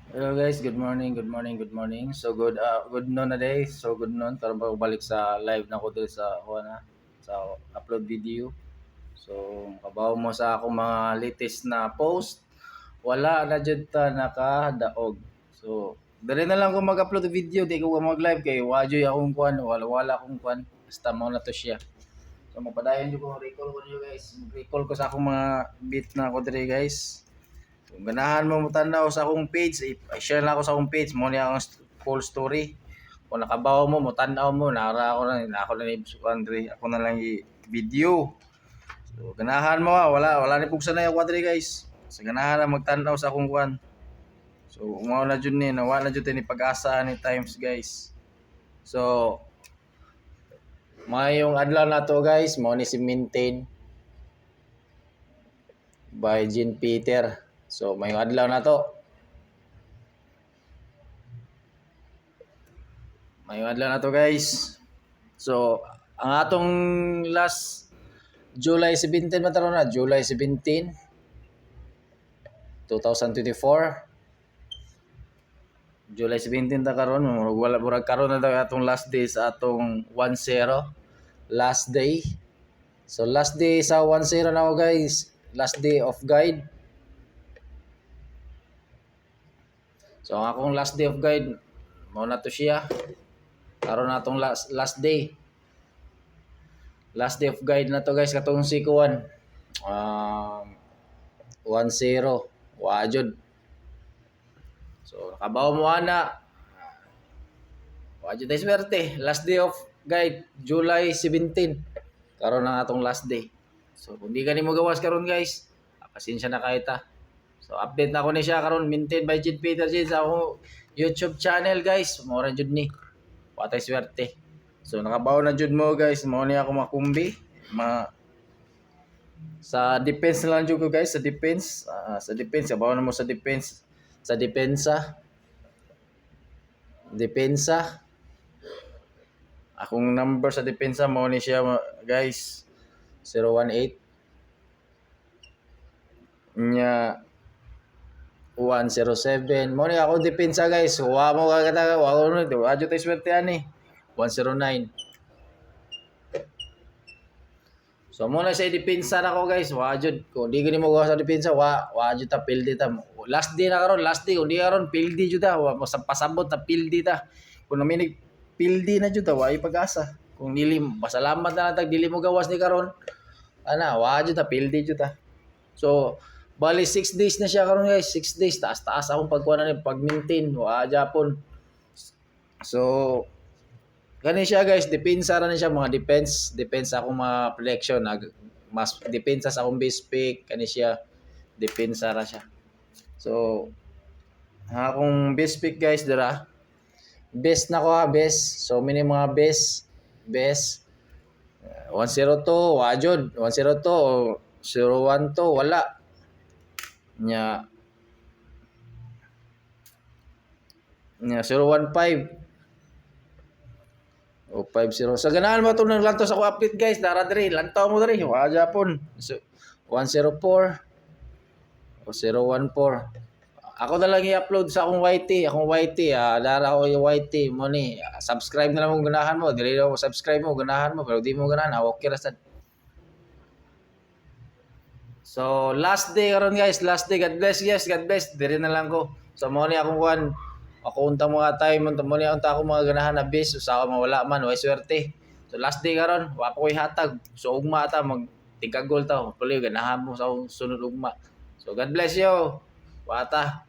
Hello guys, good morning, good morning, good morning. So good noon na day. So good noon para balik sa live na ko dito sa sa upload video. So kabaw mo sa akong mga latest na post. Wala na jud ta nakadaog. So dali na lang ko mag-upload ng video, di ko mag-live kay wajoy akong kuan, wala akong kuan. Basta mo na to siya. So mapadayon jud ko recall ko niyo guys. Recall ko sa akong mga beat na ko diri guys. Kung ganahan mo tanaw sa akong page, i-share na ako sa akong page mo niya ang full story. Kung nakabaw mo tanaw mo, nara ako na ni Andre, ako na lang i-video. So ganahan mo wala ni pugsa na yung kwadri guys. Sa ganahan na magtanaw sa akong kwan. So umaw na jud ni, nawa na jud ni pag-asa ni times guys. So mayong adlaw na to guys, mo ni si Maintain by Jean Peter. So mayong adlaw na to. Mayong adlaw na to guys. So, ang atong last July 17 mataron na, July 17, 2024. July 17 ta karon, wala murag karon na daw atong last day sa atong 10 last day. So last day sa 10 na ako guys, last day of guide. So ang akong last day of guide, mao na to siya. Karon na atong last day. Last day of guide na to guys katong si Kuan. 1-0. Wajud. So nakabaw mo ana. Wajud ay swerte. Last day of guide July 17. Karon ang atong last day. So kung di ka ni mo gawas karon guys, pasensya na kayo ta. So update na ko ni siya karon, maintain by Jid Peter Jid sa akong YouTube channel guys. Mora jud ni. Patay swerte. So nakabaw na jud mo guys, mo ni ako makumbi. Sa defense na lang jud ko guys, sa defense. Sa defense, kabaw na mo sa defense. Sa depensa. Depensa. Akong number sa depensa mo ni siya guys. 018 nya 107. Mo ni ako depensa guys. Wa mo kagata, wa ko no. Adyo tay swerte ani. 109. So mo na sa depensa na ko guys. Wa jud ko di gani mo gawa sa depensa, wa jud ta pildi ta. Last day na karon, last day. Kung di karon pildi jud ta. Wa pasabot ta pildi ta. Kung naminig pildi na jud ta, wa pag-asa. Kung dili pasalamat na tag dili mo gawas ni karon. Ana, wa jud ta pildi jud ta. So bali 6 days na siya karon guys. 6 days taas-taas akong pagkuha na pag-maintain. Wa Japon. So kani siya guys, depensa ra ni siya, mga defense akong mga protection, mas depensa sa akong base pick kani siya, depensa ra siya. So ang akong base pick guys dira, best na ko best. So mini mga best 102 wajud, 102 o 01 to wala nya 015 o 50. Sa ganahan mo ito ng lantaw sa ko update guys. Dara diri. Lantaw mo diri. Wa Japon. So, 104 o 014. Ako na lang i-upload sa akong YT. Akong YT. Dara ko yung YT mo ni. Subscribe na lang mo ganahan mo. Dili daw subscribe mo ganahan mo. Pero di mo ganahan. Okay ra sad. So, last day karon guys. Last day. God bless guys. God bless. Diri na lang ko. So, mo ni akong kuan. Ako unta mga time mo ni unta ako mga ganahan na bis usa ko mawala man way swerte. So last day karon wa pa koy hatag. So ugma ta mag tigagol ta. Puli ganahan mo sa sunod ugma. So God bless you. Wata.